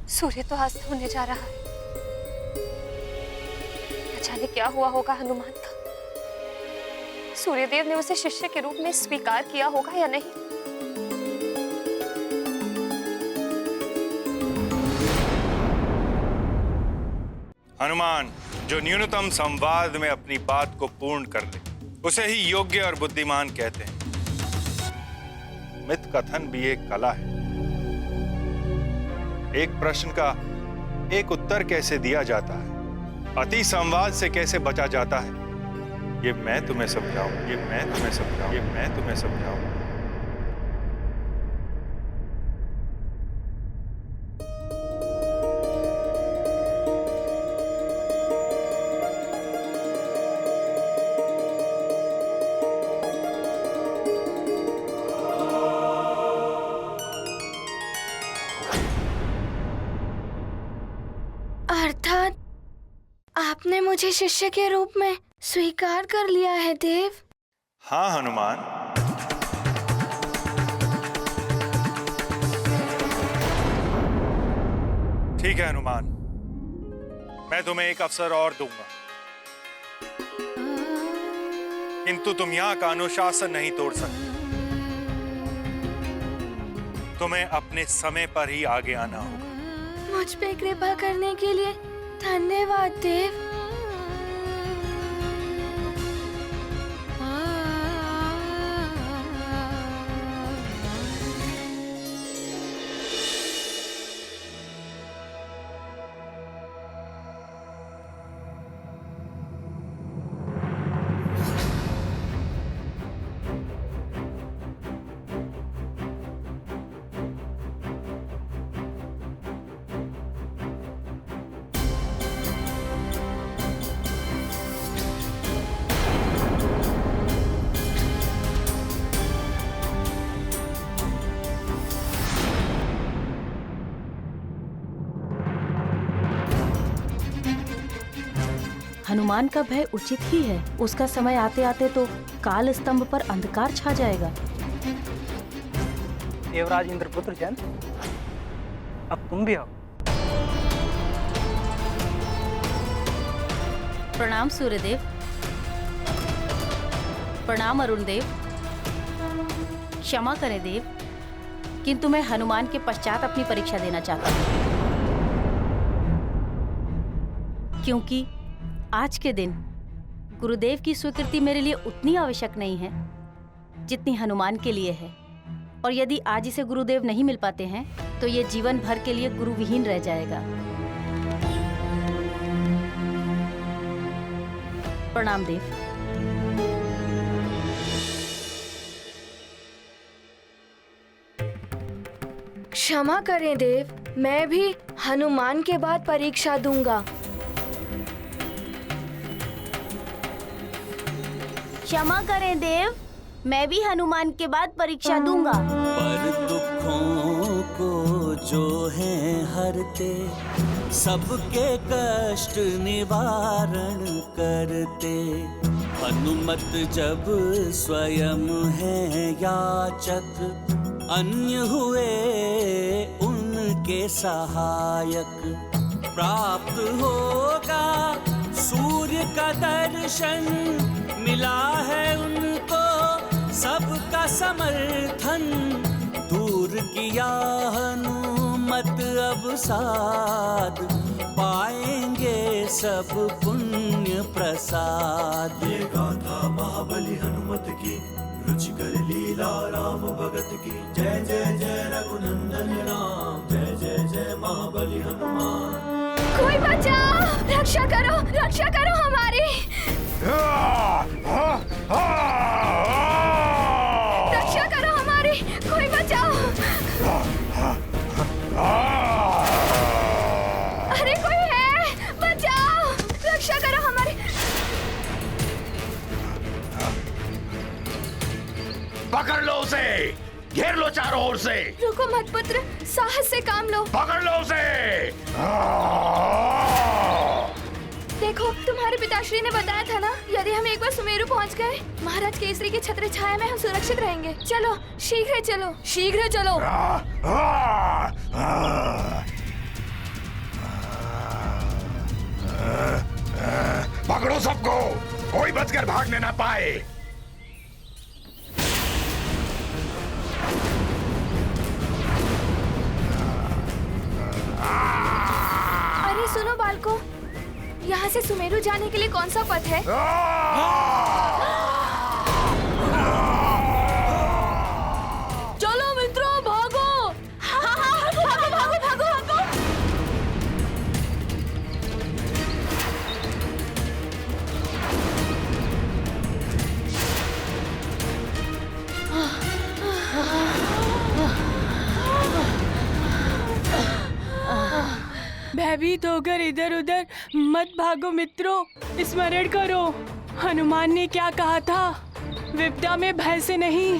सूर्य तो अस्त होने जा रहा है। न जाने क्या हुआ होगा हनुमान का। सूर्यदेव ने उसे शिष्य के रूप में स्वीकार किया होगा या नहीं। हनुमान जो न्यूनतम संवाद में अपनी बात को पूर्ण कर ले उसे ही योग्य और बुद्धिमान कहते हैं। मिथ कथन भी एक कला है। एक प्रश्न का एक उत्तर कैसे दिया जाता है, अति संवाद से कैसे बचा जाता है, ये मैं तुम्हें समझाऊं। अर्थात आपने मुझे शिष्य के रूप में स्वीकार कर लिया है देव। हाँ हनुमान, ठीक है हनुमान, मैं तुम्हें एक अवसर और दूंगा, किंतु तुम यहाँ का अनुशासन नहीं तोड़ सकते। तुम्हें अपने समय पर ही आगे आना होगा। मुझ पे कृपा करने के लिए धन्यवाद देव। हनुमान का भय उचित ही है। उसका समय आते आते तो काल स्तंभ पर अंधकार छा जाएगा। देवराज इंद्रपुत्र जन, अब तुम भी आओ। प्रणाम सूर्यदेव। प्रणाम अरुण देव। क्षमा करें देव, किंतु मैं हनुमान के पश्चात अपनी परीक्षा देना चाहता हूँ, क्योंकि आज के दिन गुरुदेव की स्वीकृति मेरे लिए उतनी आवश्यक नहीं है जितनी हनुमान के लिए है। और यदि आज इसे गुरुदेव नहीं मिल पाते हैं तो ये जीवन भर के लिए गुरुविहीन रह जाएगा। प्रणाम देव। क्षमा करें देव, मैं भी हनुमान के बाद परीक्षा दूंगा। क्षमा करें देव, मैं भी हनुमान के बाद परीक्षा दूंगा। पर दुखों को जो है हरते, सबके कष्ट निवारण करते। हनुमत जब स्वयं है याचक, अन्य हुए उनके सहायक। प्राप्त होगा सूर्य का दर्शन, मिला है उनको सबका समर्थन। दूर किया हनुमत अब साध, पाएंगे सब पुण्य प्रसाद। ये गाथा महाबली हनुमत की, रुचिकर लीला राम भगत की। जय जय जय रघुनंदन राम, जय जय जय महाबली हनुमान। कोई बचाओ, रक्षा करो हमारी। रक्षा करो हमारी, कोई बचाओ। अरे कोई है, बचाओ, रक्षा करो हमारी। पकड़ लो उसे, घेर लो चारों ओर से। रुको मत पुत्र, साहस से काम लो। पकड़ लो उसे। देखो, तुम्हारे पिताश्री ने बताया था ना, यदि हम एक बार सुमेरु पहुंच गए, महाराज केसरी की छत्र छाया में हम सुरक्षित रहेंगे। चलो, शीघ्र चलो। बचकर भागने ना पाए। अरे सुनो बालको, यहाँ से सुमेरु जाने के लिए कौन सा पथ है? चलो मित्रों, भागो! भागो भागो भागो भागो भागो! भयभीत होकर इधर उधर मत भागो मित्रों, स्मरण करो हनुमान ने क्या कहा था। विपदा में भय से नहीं,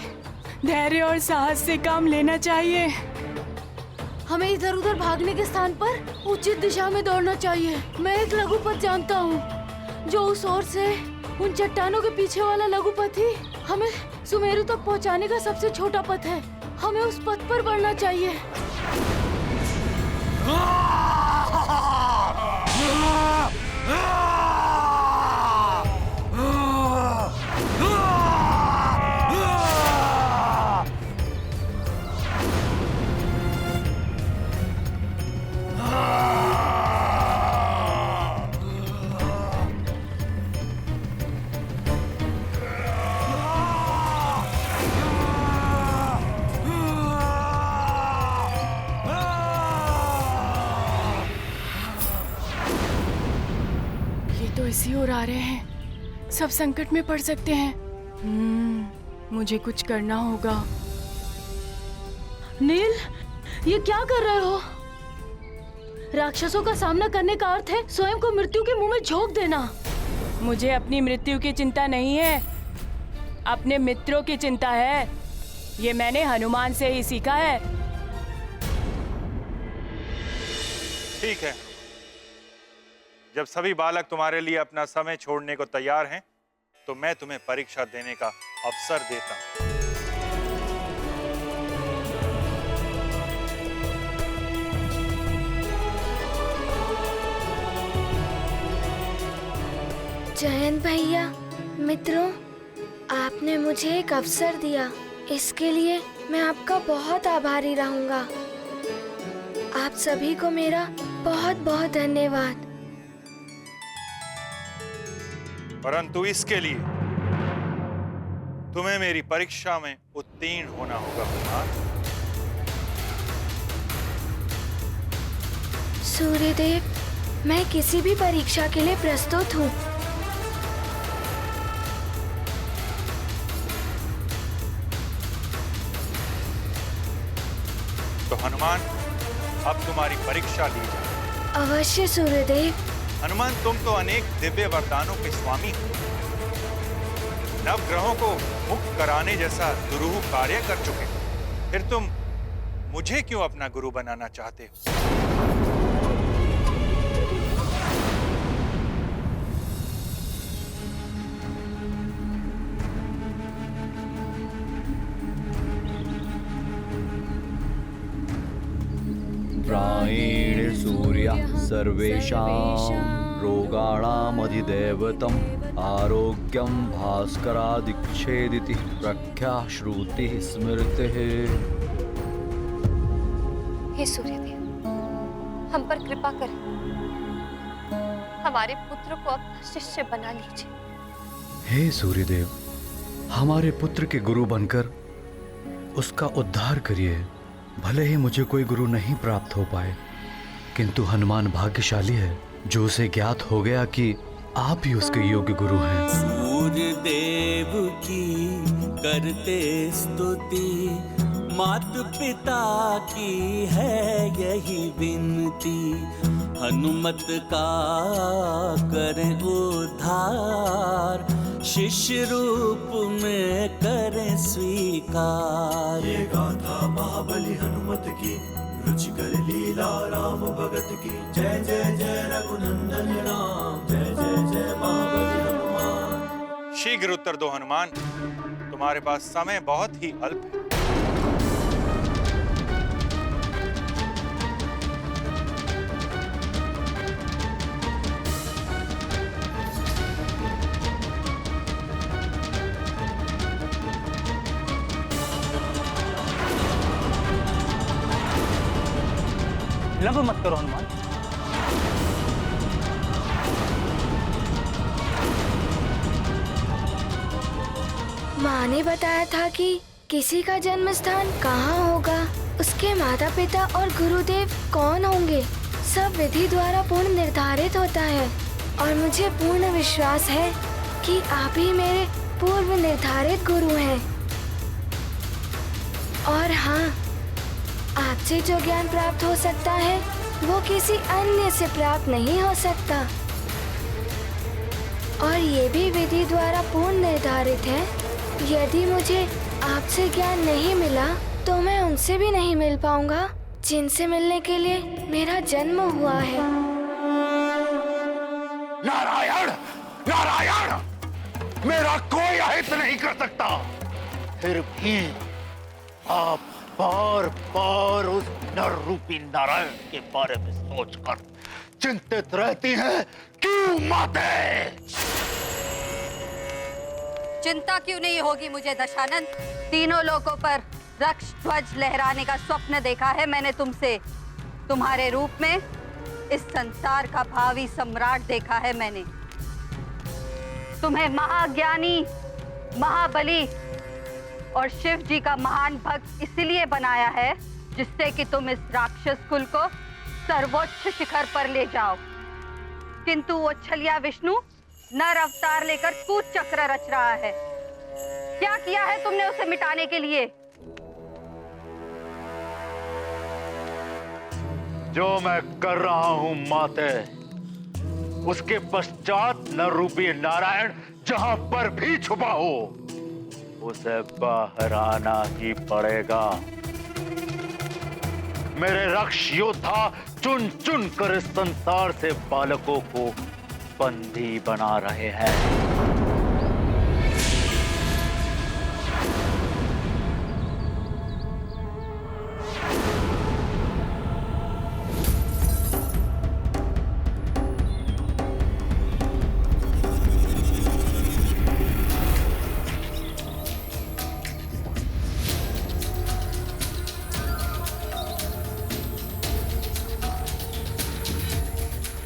धैर्य और साहस से काम लेना चाहिए। हमें इधर उधर भागने के स्थान पर उचित दिशा में दौड़ना चाहिए। मैं एक लघु पथ जानता हूँ जो उस ओर से उन चट्टानों के पीछे वाला लघु पथ ही हमें सुमेरु तक पहुँचाने का सबसे छोटा पथ है। हमें उस पथ पर बढ़ना चाहिए। तो इसी ओर आ रहे हैं, सब संकट में पड़ सकते हैं। मुझे कुछ करना होगा। नील, ये क्या कर रहे हो? राक्षसों का सामना करने का अर्थ है स्वयं को मृत्यु के मुंह में झोंक देना। मुझे अपनी मृत्यु की चिंता नहीं है, अपने मित्रों की चिंता है। ये मैंने हनुमान से ही सीखा है। ठीक है, जब सभी बालक तुम्हारे लिए अपना समय छोड़ने को तैयार हैं, तो मैं तुम्हें परीक्षा देने का अवसर देता हूं। जयंत भैया, मित्रों, आपने मुझे एक अवसर दिया, इसके लिए मैं आपका बहुत आभारी रहूंगा। आप सभी को मेरा बहुत बहुत धन्यवाद। परंतु इसके लिए तुम्हें मेरी परीक्षा में उत्तीर्ण होना होगा हनुमान। सूर्यदेव, मैं किसी भी परीक्षा के लिए प्रस्तुत हूँ। तो हनुमान, अब तुम्हारी परीक्षा ली जाए। अवश्य सूर्यदेव। हनुमान, तुम तो अनेक दिव्य वरदानों के स्वामी हो। नवग्रहों को मुक्त कराने जैसा दुरूह कार्य कर चुके हो। फिर तुम मुझे क्यों अपना गुरु बनाना चाहते हो? प्रायेण सूर्यः सर्वेषां रोगाणामधिदैवतम् आरोग्यं भास्करादिच्छेदिति प्रख्याः श्रुतिः स्मृतिः। हे सूर्यदेव, हम पर कृपा करें, हमारे पुत्र को अपना शिष्य बना लीजिए। हे सूर्यदेव, हमारे पुत्र के गुरु बनकर उसका उद्धार करिए। भले ही मुझे कोई गुरु नहीं प्राप्त हो पाए, किंतु हनुमान भाग्यशाली है जो उसे ज्ञात हो गया कि आप ही उसके योग्य गुरु हैं। सूर्य देव की करते स्तुति, मात पिता की है यही विनती। हनुमत का करें उद्धार, शिष्य रूप में करें स्वीकार। ये गाथा महाबली हनुमत की, रुचिकर लीला राम भगत की। जय जय जय रघुनंदन राम, जय जय जय महाबली हनुमान। शीघ्र उत्तर दो हनुमान, तुम्हारे पास समय बहुत ही अल्प है। विलंब मत करो हनुमान। माँ ने बताया था कि किसी का जन्म स्थान कहाँ होगा, उसके माता पिता और गुरुदेव कौन होंगे, सब विधि द्वारा पूर्ण निर्धारित होता है। और मुझे पूर्ण विश्वास है कि आप ही मेरे पूर्व निर्धारित गुरु हैं। और हाँ, आपसे जो ज्ञान प्राप्त हो सकता है वो किसी अन्य से प्राप्त नहीं हो सकता। और ये भी विधि द्वारा पूर्ण निर्धारित है। यदि मुझे आपसे ज्ञान नहीं मिला तो मैं उनसे भी नहीं मिल पाऊंगा जिनसे मिलने के लिए मेरा जन्म हुआ है। नारायण, नारायण, मेरा कोई अहित नहीं कर सकता। फिर भी आप बार बार उस नर रूपी नारायण के बारे में सोचकर चिंतित रहती हैं। क्यों माते? चिंता क्यों नहीं होगी मुझे दशानन? तीनों लोकों पर रक्ष ध्वज लहराने का स्वप्न देखा है मैंने तुमसे। तुम्हारे रूप में इस संसार का भावी सम्राट देखा है मैंने। तुम्हें महाज्ञानी, महाबली और शिव जी का महान भक्त इसलिए बनाया है जिससे कि तुम इस राक्षस कुल को सर्वोच्च शिखर पर ले जाओ। किंतु वो छलिया विष्णु नर अवतार लेकर कूच चक्र रच रहा है। क्या किया है तुमने उसे मिटाने के लिए? जो मैं कर रहा हूं माते, उसके पश्चात नर रूपी नारायण जहां पर भी छुपा हो उसे बाहर आना ही पड़ेगा। मेरे रक्ष योद्धा चुन चुन कर इस संसार से बालकों को बंदी बना रहे हैं।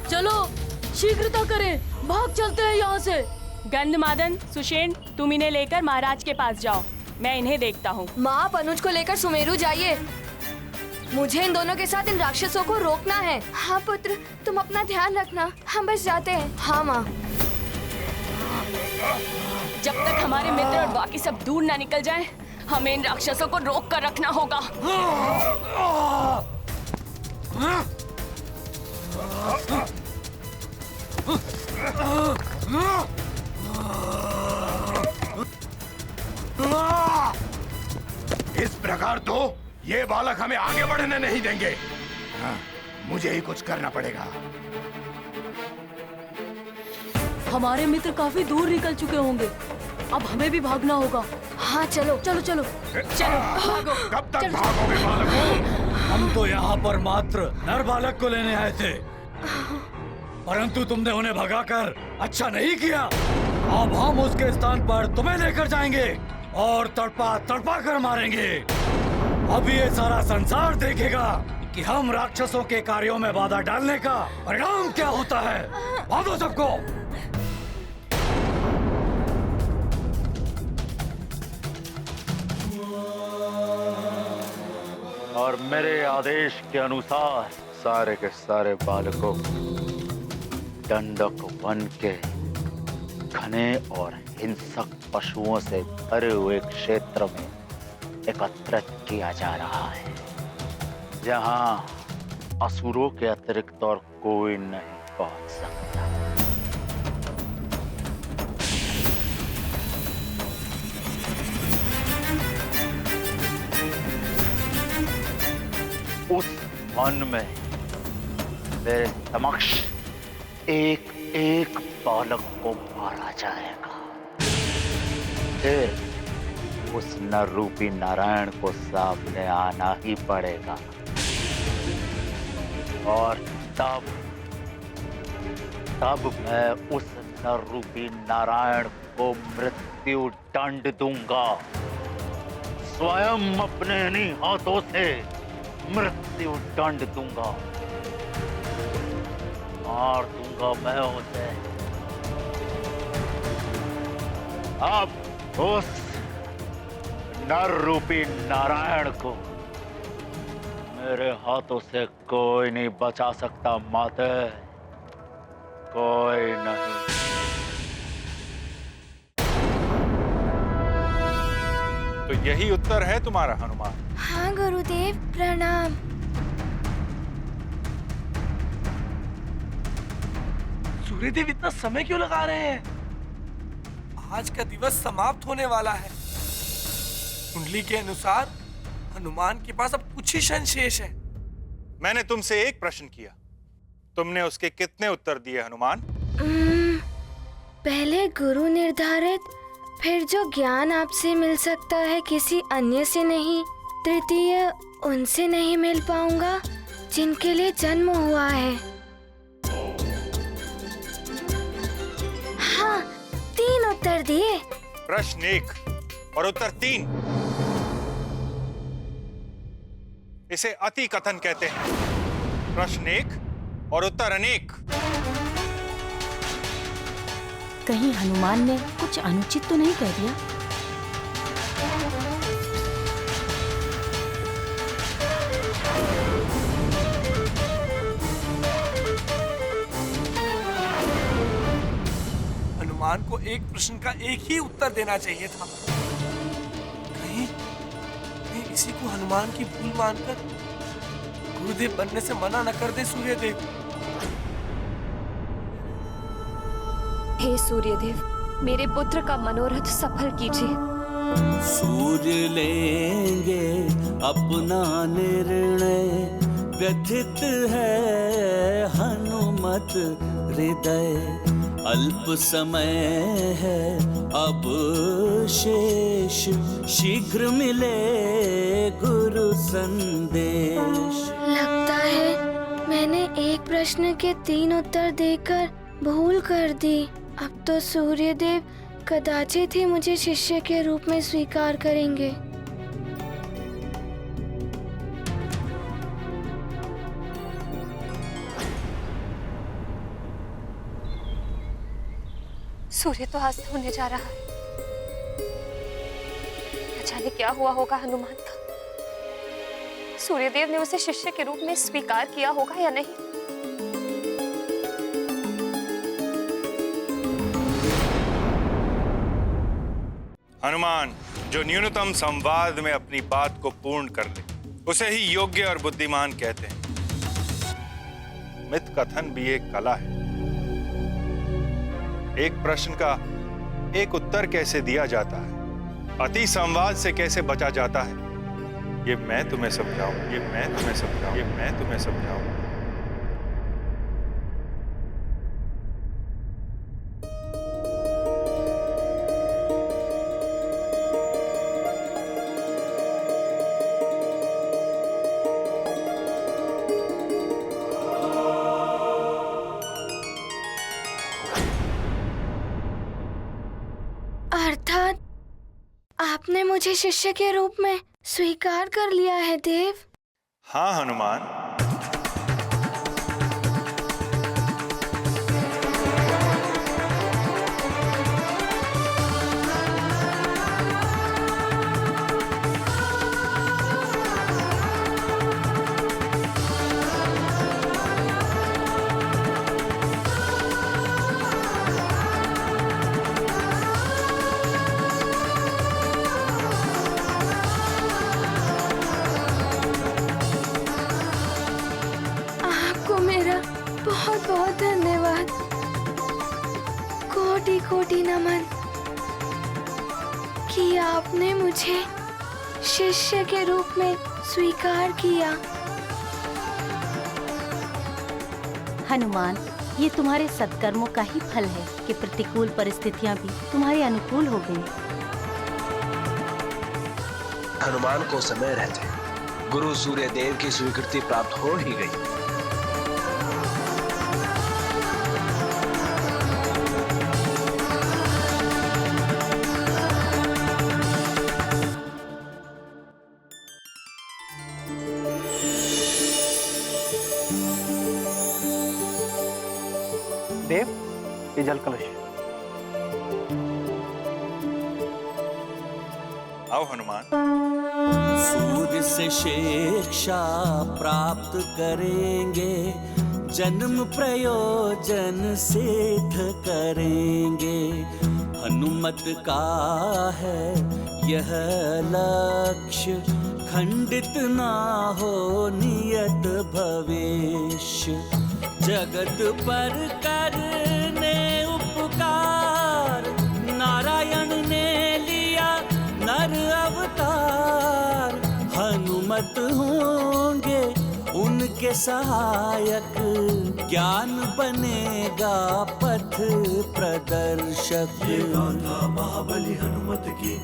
चलो शीघ्रता करें, भाग चलते हैं यहाँ से। गंधमादन, सुषेण, तुम इन्हें लेकर महाराज के पास जाओ, मैं इन्हें देखता हूँ। माँ, आप अनुज को लेकर सुमेरु जाइए। मुझे इन दोनों के साथ इन राक्षसों को रोकना है। हाँ पुत्र, तुम अपना ध्यान रखना, हम बस जाते हैं। हाँ माँ। जब तक हमारे मित्र और बाकी सब दूर ना निकल जाएं, हमें इन राक्षसों को रोक कर रखना होगा। इस प्रकार तो ये बालक हमें आगे बढ़ने नहीं देंगे। हाँ, मुझे ही कुछ करना पड़ेगा। हमारे मित्र काफी दूर निकल चुके होंगे, अब हमें भी भागना होगा। हाँ चलो चलो चलो चलो भागो। कब तक भागोगे बालकों? हम तो यहाँ पर मात्र नर बालक को लेने आए थे, परंतु तुमने उन्हें भगाकर अच्छा नहीं किया। अब हम उसके स्थान पर तुम्हें लेकर जाएंगे और तड़पा तड़पा कर मारेंगे। अब ये सारा संसार देखेगा कि हम राक्षसों के कार्यों में बाधा डालने का परिणाम क्या होता है। भागो सबको। और मेरे आदेश के अनुसार सारे के सारे बालकों दंडक वन के घने और हिंसक पशुओं से भरे हुए क्षेत्र में एकत्रित किया जा रहा है, जहां असुरों के अतिरिक्त और कोई नहीं पहुंच सकता। उस वन में मेरे समक्ष एक एक बालक को मारा जाएगा। फिर उस नर रूपी नारायण को सामने आना ही पड़ेगा और तब मैं उस नर रूपी नारायण को मृत्यु दंड दूंगा। स्वयं अपने इन्हीं हाथों से मृत्यु दंड दूंगा, मार दूंगा मैं उसे। अब उस नर रूपी नारायण को मेरे हाथों से कोई नहीं बचा सकता माते, कोई नहीं। तो यही उत्तर है तुम्हारा हनुमान? हाँ गुरुदेव, प्रणाम। सूर्यदेव इतना समय क्यों लगा रहे हैं? आज का दिवस समाप्त होने वाला है। कुंडली के अनुसार हनुमान के पास अब कुछ ही क्षण शेष है। मैंने तुमसे एक प्रश्न किया, तुमने उसके कितने उत्तर दिए हनुमान? पहले गुरु निर्धारित, फिर जो ज्ञान आपसे मिल सकता है किसी अन्य से नहीं, तृतीय उनसे नहीं मिल पाऊंगा जिनके लिए जन्म हुआ है। हाँ, 3 उत्तर दिए। प्रश्न 1 और उत्तर 3, इसे अति कथन कहते हैं। प्रश्न 1 और उत्तर अनेक। कहीं हनुमान ने कुछ अनुचित तो नहीं कह दिया? हनुमान को एक प्रश्न का एक ही उत्तर देना चाहिए था। कहीं इसी को हनुमान की भूल मानकर गुरुदेव बनने से मना न कर दे सूर्यदेव। हे सूर्यदेव, मेरे पुत्र का मनोरथ सफल कीजिए। सूर्य लेंगे अपना निर्णय, व्यथित है हनुमत हृदय। अल्प समय है अब शेष, शीघ्र मिले गुरु संदेश। लगता है मैंने एक प्रश्न के 3 उत्तर देकर भूल कर दी। अब तो सूर्यदेव कदाचित ही मुझे शिष्य के रूप में स्वीकार करेंगे। सूर्य तो अस्त होने जा रहा है। न जाने क्या हुआ होगा हनुमान का। सूर्यदेव ने उसे शिष्य के रूप में स्वीकार किया होगा या नहीं। हनुमान जो न्यूनतम संवाद में अपनी बात को पूर्ण कर ले, उसे ही योग्य और बुद्धिमान कहते हैं। मिथ कथन भी एक कला है। एक प्रश्न का एक उत्तर कैसे दिया जाता है, अति संवाद से कैसे बचा जाता है, ये मैं तुम्हें समझाऊं, ये मैं तुम्हें समझाऊं, ये मैं तुम्हें समझाऊं। अर्थात आपने मुझे शिष्य के रूप में स्वीकार कर लिया है देव। हाँ हनुमान, बहुत बहुत धन्यवाद। कोटि कोटि नमन कि आपने मुझे शिष्य के रूप में स्वीकार किया। हनुमान, ये तुम्हारे सत्कर्मों का ही फल है कि प्रतिकूल परिस्थितियां भी तुम्हारे अनुकूल हो गई। हनुमान को समय रहते गुरु सूर्यदेव की स्वीकृति प्राप्त हो ही गई। देव, ये जल कलश। आओ हनुमान। सूर्य से शिक्षा प्राप्त करेंगे, जन्म प्रयोजन सिद्ध करेंगे। हनुमत का है यह लक्ष्य, खंडित ना हो नियत भविष्य। जगत पर करने उपकार, नारायण ने लिया नर अवतार। हनुमत होंगे उनके सहायक, ज्ञान बनेगा पथ प्रदर्शक। ये गाथा महाबली हनुमत की,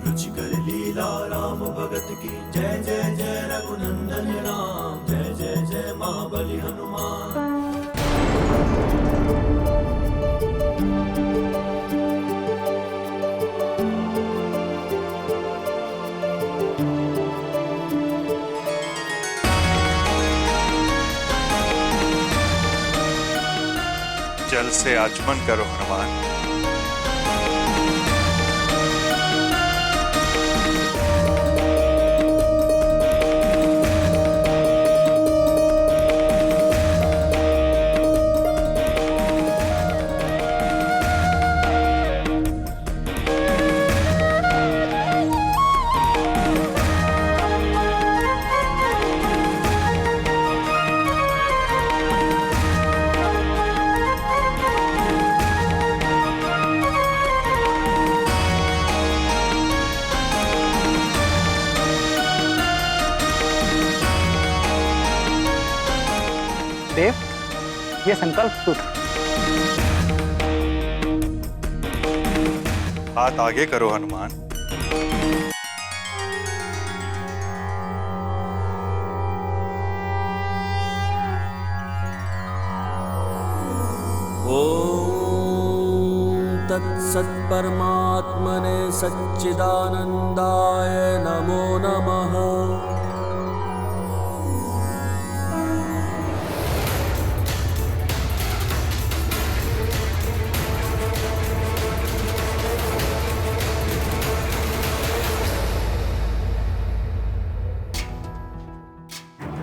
रुचिकर लीला राम भगत की। जय जय जय रघुनंदन राम, जय जय जय महाबली हनुमान। जल से आचमन करो हनुमान। देव, ये संकल्प सूत्र। हाथ आगे करो हनुमान। ओम तत्सत् परमात्मने सच्चिदानंदाय नमो नमः।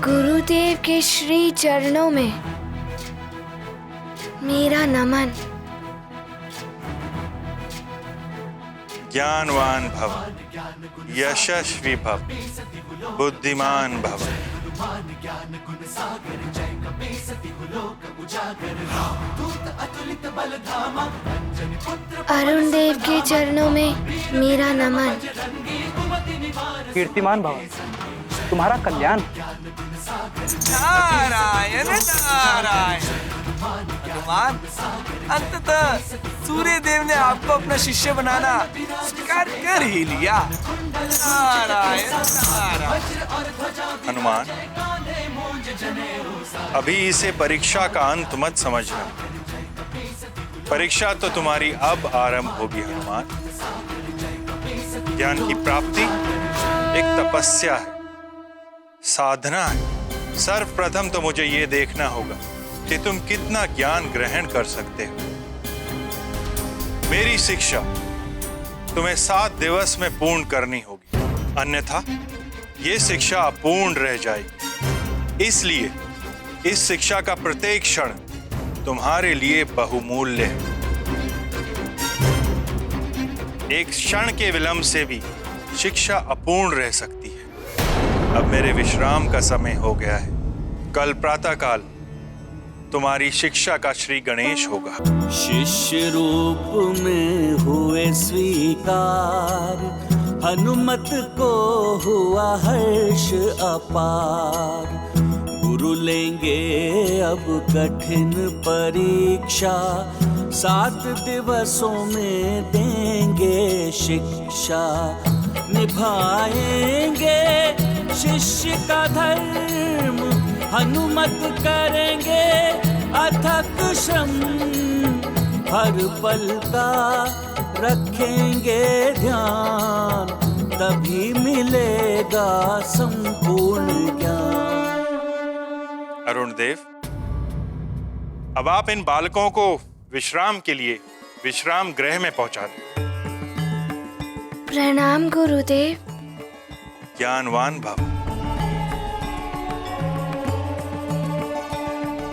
गुरुदेव के श्री चरणों में मेरा नमन। ज्ञानवान भव, यशस्वी भव, बुद्धिमान भव। अरुण देव के चरणों में मेरा नमन। कीर्तिमान भव, तुम्हारा कल्याण। नारायण नारायण। हनुमान, अंततः सूर्य देव ने आपको अपना शिष्य बनाना स्वीकार कर ही लिया। नारायण नारायण। हनुमान, अभी इसे परीक्षा का अंत मत समझना। परीक्षा तो तुम्हारी अब आरंभ होगी हनुमान। ज्ञान की प्राप्ति एक तपस्या है, साधना है। सर्वप्रथम तो मुझे ये देखना होगा कि तुम कितना ज्ञान ग्रहण कर सकते हो। मेरी शिक्षा तुम्हें 7 दिवस में पूर्ण करनी होगी, अन्यथा ये शिक्षा अपूर्ण रह जाएगी। इसलिए इस शिक्षा का प्रत्येक क्षण तुम्हारे लिए बहुमूल्य है। एक क्षण के विलंब से भी शिक्षा अपूर्ण रह सकती है। अब मेरे विश्राम का समय हो गया है। कल प्रातःकाल तुम्हारी शिक्षा का श्री गणेश होगा। शिष्य रूप में हुए स्वीकार, हनुमत को हुआ हर्ष अपार। गुरु लेंगे अब कठिन परीक्षा, 7 दिवसों में देंगे शिक्षा। निभाएंगे शिष्य का धर्म, हनुमत करेंगे अथक श्रम। हर पल का रखेंगे ध्यान, तभी मिलेगा संपूर्ण ज्ञान। अरुण देव, अब आप इन बालकों को विश्राम के लिए विश्राम गृह में पहुंचा दें। प्रणाम गुरुदेव। ज्ञानवान भव।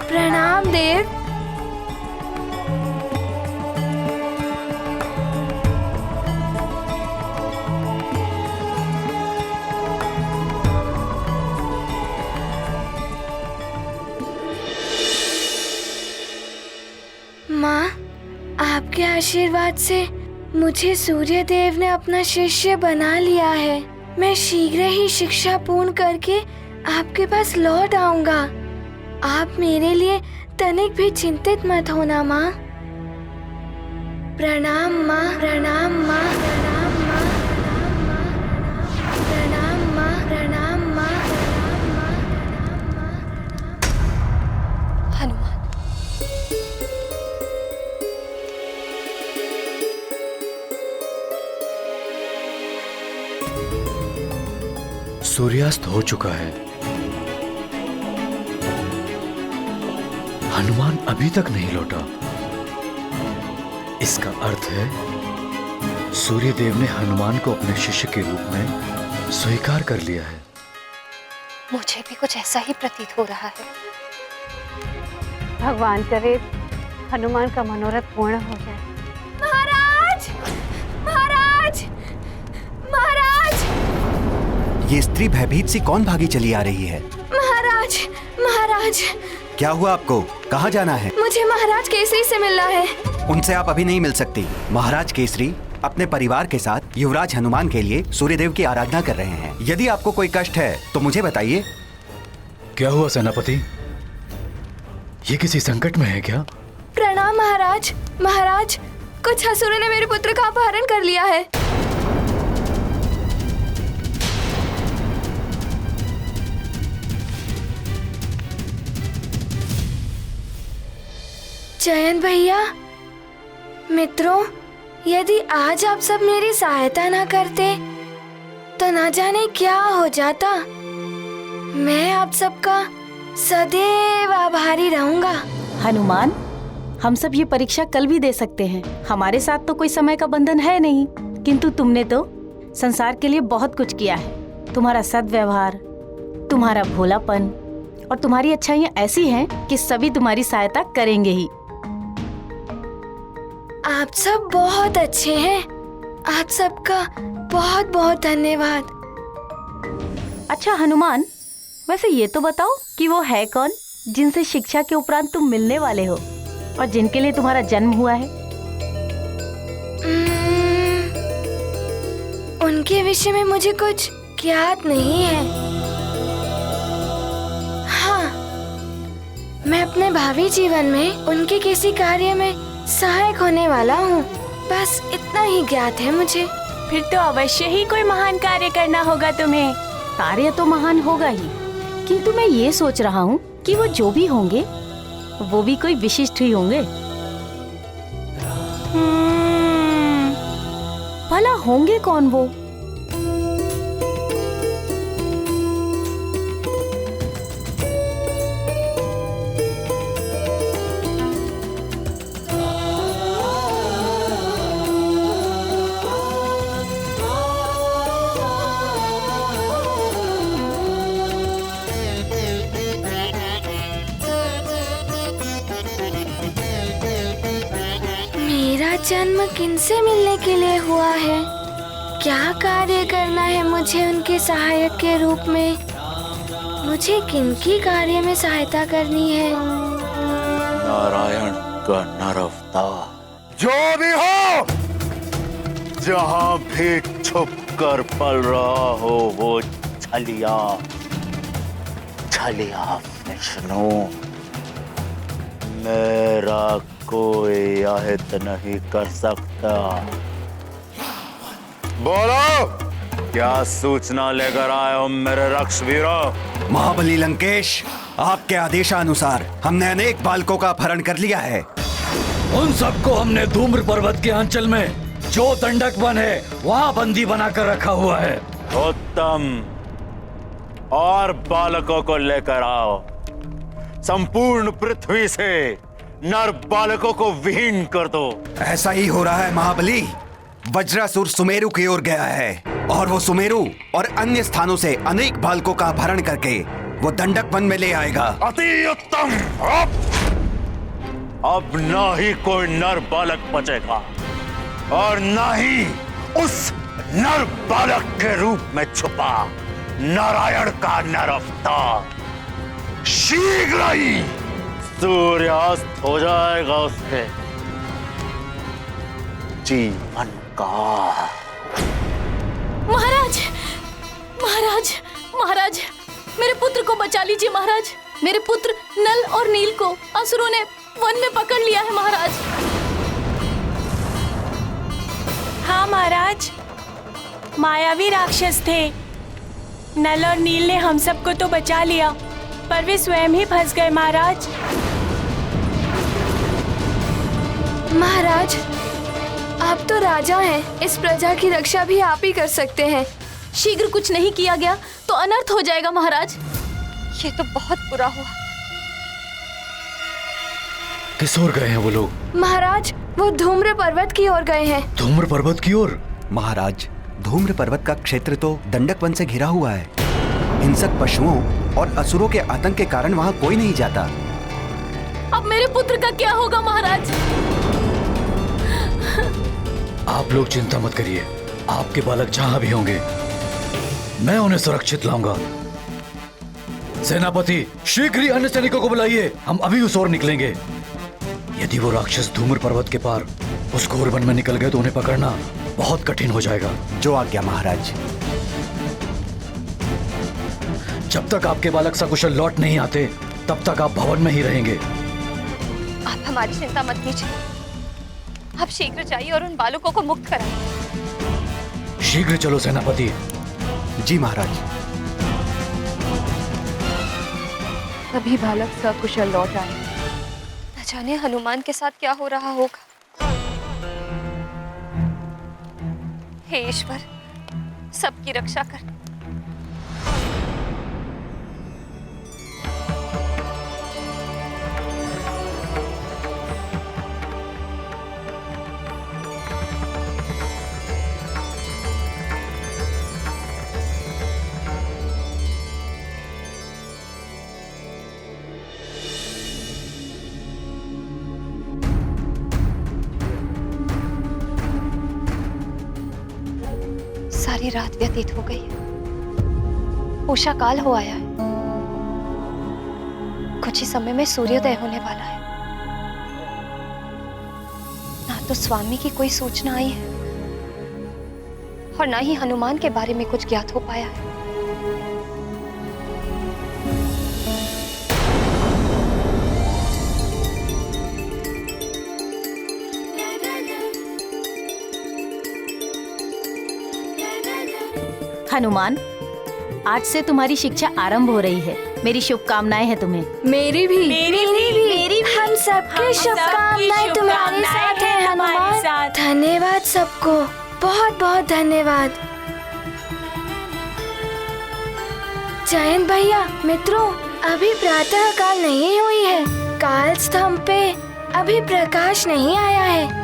प्रणाम देव। माँ, आपके आशीर्वाद से मुझे सूर्य देव ने अपना शिष्य बना लिया है। मैं शीघ्र ही शिक्षा पूर्ण करके आपके पास लौट आऊंगा। आप मेरे लिए तनिक भी चिंतित मत होना माँ। प्रणाम माँ, प्रणाम माँ, प्रणाम माँ, प्रणाम माँ, प्रणाम माँ, हनुमान। सूर्यास्त हो चुका है। हनुमान अभी तक नहीं लौटा। इसका अर्थ है सूर्यदेव ने हनुमान को अपने शिष्य के रूप में स्वीकार कर लिया है। मुझे भी कुछ ऐसा ही प्रतीत हो रहा है। भगवान करे हनुमान का मनोरथ पूर्ण हो जाए। महाराज, महाराज, महाराज। ये स्त्री भयभीत सी कौन भागी चली आ रही है? महाराज, महाराज। क्या हुआ आपको? कहाँ जाना है? मुझे महाराज केसरी से मिलना है। उनसे आप अभी नहीं मिल सकती। महाराज केसरी अपने परिवार के साथ युवराज हनुमान के लिए सूर्यदेव की आराधना कर रहे हैं। यदि आपको कोई कष्ट है तो मुझे बताइए। क्या हुआ सेनापति? ये किसी संकट में है क्या? प्रणाम महाराज। महाराज, कुछ असुरों ने मेरे पुत्र का अपहरण कर लिया है। जयंत भैया, मित्रों, यदि आज आप सब मेरी सहायता ना करते तो ना जाने क्या हो जाता। मैं आप सबका सदैव आभारी रहूंगा। हनुमान, हम सब ये परीक्षा कल भी दे सकते हैं। हमारे साथ तो कोई समय का बंधन है नहीं, किंतु तुमने तो संसार के लिए बहुत कुछ किया है। तुम्हारा सद्व्यवहार, तुम्हारा भोलापन और तुम्हारी अच्छाइयाँ ऐसी हैं कि सभी तुम्हारी सहायता करेंगे ही। आप सब बहुत अच्छे हैं। आप सबका बहुत बहुत धन्यवाद। अच्छा हनुमान, वैसे ये तो बताओ कि वो है कौन जिनसे शिक्षा के उपरांत तुम मिलने वाले हो और जिनके लिए तुम्हारा जन्म हुआ है? उनके विषय में मुझे कुछ ज्ञात नहीं है। हाँ, मैं अपने भावी जीवन में उनके किसी कार्य में सहायक होने वाला हूँ। बस इतना ही ज्ञात है मुझे। फिर तो अवश्य ही कोई महान कार्य करना होगा तुम्हें। कार्य तो महान होगा ही, किंतु मैं ये सोच रहा हूँ कि वो जो भी होंगे वो भी कोई विशिष्ट ही होंगे। भला होंगे कौन वो? जन्म किनसे मिलने के लिए हुआ है? क्या कार्य करना है मुझे उनके सहायक के रूप में? मुझे किनकी कार्य में सहायता करनी है? नारायण का नर अवतार जो भी हो, जहां भी छुप कर पल रहा हो, वो छलिया छलिया विष्णु। मेरा कोई अहित नहीं कर सकता। बोलो, क्या सूचना लेकर आए हो मेरे रक्षवीरों? महाबली लंकेश, आपके आदेशानुसार हमने अनेक बालकों का अपहरण कर लिया है। उन सबको हमने धूम्र पर्वत के अंचल में जो दंडक वन है वहाँ बंदी बनाकर रखा हुआ है। उत्तम, और बालकों को लेकर आओ। संपूर्ण पृथ्वी से नर बालकों को विहीन कर दो। ऐसा ही हो रहा है महाबली। वज्रासुर सुमेरु की ओर गया है और वो सुमेरु और अन्य स्थानों से अनेक बालकों का अपहरण करके वो दंडक वन में ले आएगा। अति उत्तम। अब ना ही कोई नर बालक बचेगा और ना ही उस नर बालक के रूप में छुपा नारायण का नर अवतार। शीघ्र ही सूर्यास्त हो जाएगा उसके जीवन का। महाराज, महाराज, महाराज, मेरे पुत्र को बचा लीजिए महाराज। मेरे पुत्र नल और नील को असुरों ने वन में पकड़ लिया है महाराज। हाँ महाराज, मायावी राक्षस थे। नल और नील ने हम सबको तो बचा लिया, पर वे स्वयं ही फंस गए महाराज। महाराज, आप तो राजा हैं, इस प्रजा की रक्षा भी आप ही कर सकते हैं। शीघ्र कुछ नहीं किया गया तो अनर्थ हो जाएगा महाराज। ये तो बहुत बुरा हुआ। किस ओर गए हैं वो लोग? महाराज, वो धूम्र पर्वत की ओर गए हैं। धूम्र पर्वत की ओर? महाराज, धूम्र पर्वत का क्षेत्र तो दंडक वन से घिरा हुआ है। हिंसक पशुओं और असुरों के आतंक के कारण वहाँ कोई नहीं जाता। अब मेरे पुत्र का क्या होगा महाराज? आप लोग चिंता मत करिए, आपके बालक जहाँ भी होंगे मैं उन्हें सुरक्षित लाऊंगा। सेनापति, शीघ्र ही अन्य सैनिकों को बुलाइए, हम अभी उस ओर निकलेंगे। यदि वो राक्षस धूम्र पर्वत के पार उस घोर वन में निकल गए तो उन्हें पकड़ना बहुत कठिन हो जाएगा। जो आज्ञा महाराज। जब तक आपके बालक सकुशल लौट नहीं आते तब तक आप भवन में ही रहेंगे। आप हमारी चिंता मत कीजिए, आप शीघ्र जाइए और उन बालकों को मुक्त कराइए। शीघ्र चलो सेनापति। जी महाराज। सभी बालक सकुशल लौट आए। न जाने हनुमान के साथ क्या हो रहा होगा। हे ईश्वर, सबकी रक्षा कर। सारी रात व्यतीत हो गई है। उषा काल हो आया है। कुछ ही समय में सूर्योदय होने वाला है। ना तो स्वामी की कोई सूचना आई है और ना ही हनुमान के बारे में कुछ ज्ञात हो पाया है। हनुमान, आज से तुम्हारी शिक्षा आरंभ हो रही है। मेरी शुभकामनाएं हैं तुम्हें। मेरी भी। हम सबकी शुभकामनाएं तुम्हारे साथ हैं हनुमान। धन्यवाद सबको, बहुत बहुत धन्यवाद। जयंत भैया, मित्रों, अभी प्रातः काल नहीं हुई है। काल स्तंभ पे अभी प्रकाश नहीं आया है।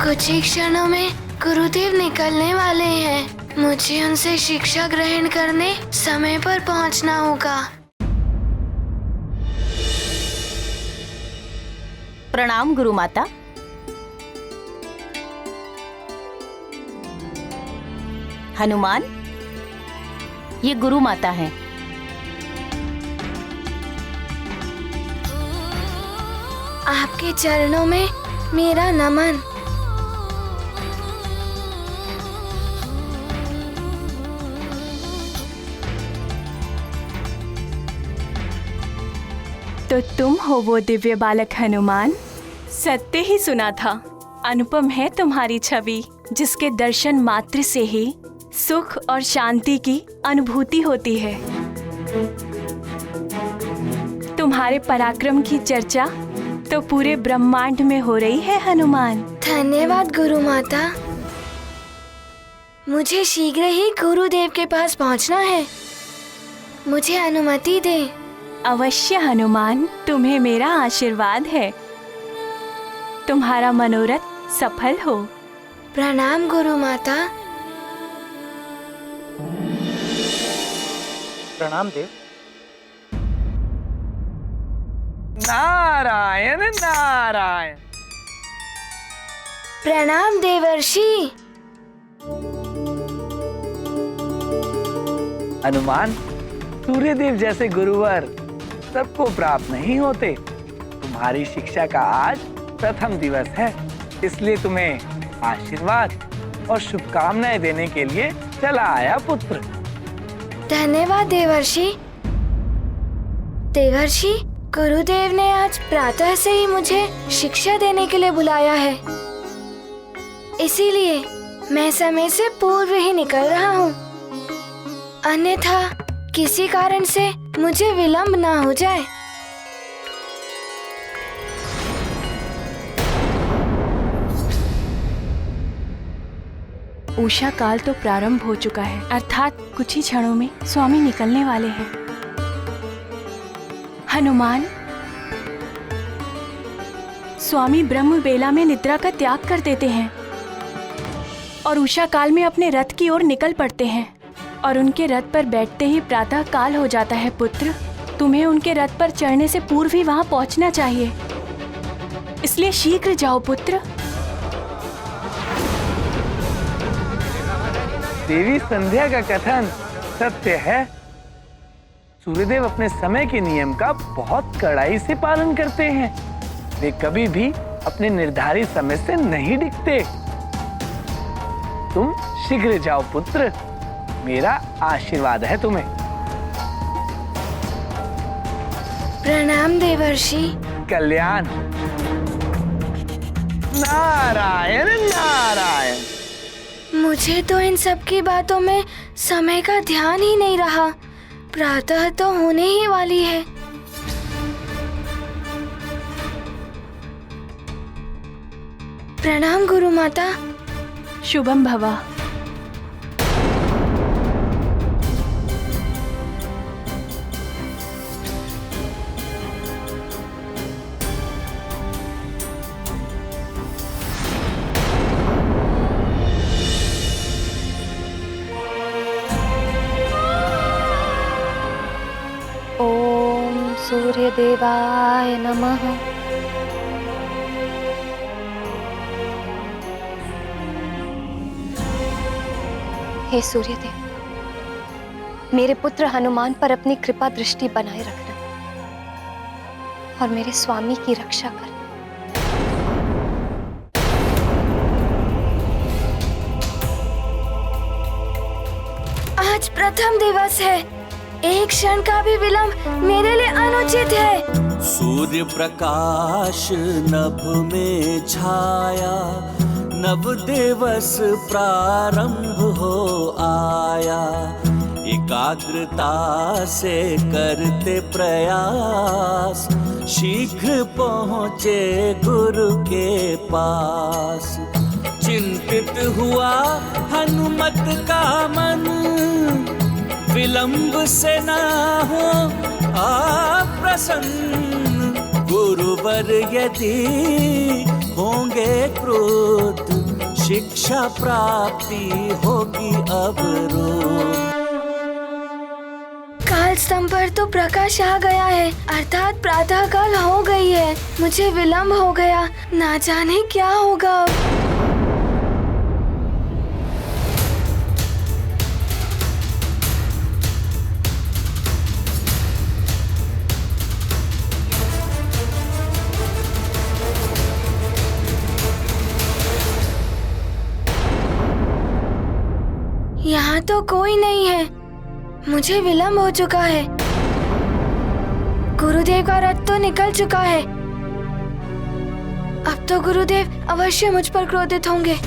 कुछ ही क्षणों में गुरुदेव निकलने वाले हैं। मुझे उनसे शिक्षा ग्रहण करने समय पर पहुंचना होगा। प्रणाम गुरु माता। हनुमान, ये गुरु माता है। आपके चरणों में मेरा नमन। तो तुम हो वो दिव्य बालक हनुमान। सत्य ही सुना था। अनुपम है तुम्हारी छवि, जिसके दर्शन मात्र से ही सुख और शांति की अनुभूति होती है। तुम्हारे तुम्हारे पराक्रम की चर्चा तो पूरे ब्रह्मांड में हो रही है हनुमान। धन्यवाद गुरु माता। मुझे शीघ्र ही गुरुदेव के पास पहुंचना है। मुझे अनुमति दे। अवश्य हनुमान, तुम्हें मेरा आशीर्वाद है। तुम्हारा मनोरथ सफल हो। प्रणाम गुरु माता। प्रणाम देव। नारायण नारायण। प्रणाम देवर्षि। हनुमान, सूर्यदेव जैसे गुरुवर सबको प्राप्त नहीं होते। तुम्हारी शिक्षा का आज प्रथम दिवस है, इसलिए तुम्हें आशीर्वाद और शुभकामनाएं देने के लिए चला आया पुत्र। धन्यवाद देवर्षि। देवर्षि, गुरुदेव ने आज प्रातः से ही मुझे शिक्षा देने के लिए बुलाया है, इसीलिए मैं समय से पूर्व ही निकल रहा हूँ। अन्यथा किसी कारण से मुझे विलंब ना हो जाए। उषा काल तो प्रारंभ हो चुका है, अर्थात कुछ ही क्षणों में स्वामी निकलने वाले हैं। हनुमान, स्वामी ब्रह्म बेला में निद्रा का त्याग कर देते हैं और उषा काल में अपने रथ की ओर निकल पड़ते हैं, और उनके रथ पर बैठते ही प्रातः काल हो जाता है। पुत्र, तुम्हें उनके रथ पर चढ़ने से पूर्व ही वहां पहुंचना चाहिए, इसलिए शीघ्र जाओ पुत्र। देवी संध्या का कथन सत्य है। सूर्यदेव अपने समय के नियम का बहुत कड़ाई से पालन करते हैं। वे कभी भी अपने निर्धारित समय से नहीं डिगते। तुम शीघ्र जाओ पुत्र, मेरा आशीर्वाद है तुम्हें। प्रणाम देवर्षि। कल्याण। नारायण नारायण। मुझे तो इन सब की बातों में समय का ध्यान ही नहीं रहा। प्रातः तो होने ही वाली है। प्रणाम गुरु माता। शुभम भवा। ओम सूर्य देवाय नमः। हे सूर्यदेव, मेरे पुत्र हनुमान पर अपनी कृपा दृष्टि बनाए रखना और मेरे स्वामी की रक्षा करना। आज प्रथम दिवस है, एक क्षण का भी विलंब मेरे लिए अनुचित है। सूर्य प्रकाश नभ में छाया, नव दिवस प्रारंभ हो आया। एकाग्रता से करते प्रयास, शीघ्र पहुँचे गुरु के पास। चिंतित हुआ हनुमत का मन, विलंब से ना हो अप्रसन्न। गुरुवर यदि होंगे क्रोध, शिक्षा प्राप्ति होगी अवरोध। काल स्तंभ पर तो प्रकाश आ गया है, अर्थात प्रातः काल हो गई है। मुझे विलंब हो गया, ना जाने क्या होगा अब। यहाँ तो कोई नहीं है, मुझे विलंब हो चुका है। गुरुदेव का रथ तो निकल चुका है। अब तो गुरुदेव अवश्य मुझ पर क्रोधित होंगे।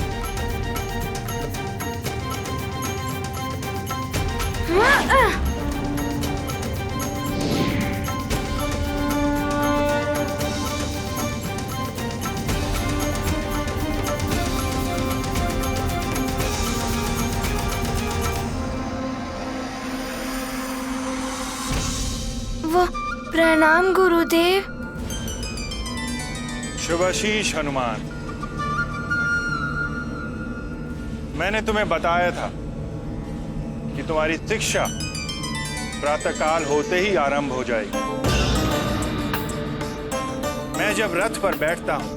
वो प्रणाम गुरुदेव। शुभाशीष हनुमान, मैंने तुम्हें बताया था कि तुम्हारी शिक्षा प्रातःकाल होते ही आरंभ हो जाएगी। मैं जब रथ पर बैठता हूं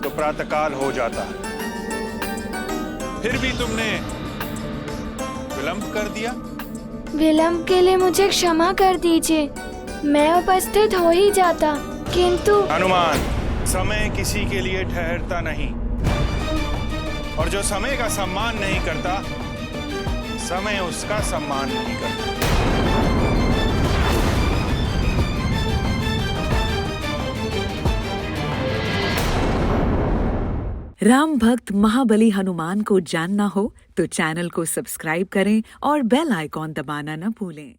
तो प्रातःकाल हो जाता है, फिर भी तुमने विलंब कर दिया। विलंब के लिए मुझे क्षमा कर दीजिए, मैं उपस्थित हो ही जाता, किंतु हनुमान, समय किसी के लिए ठहरता नहीं, और जो समय का सम्मान नहीं करता, समय उसका सम्मान नहीं करता। राम भक्त महाबली हनुमान को जानना हो तो चैनल को सब्सक्राइब करें और बेल आइकॉन दबाना न भूलें।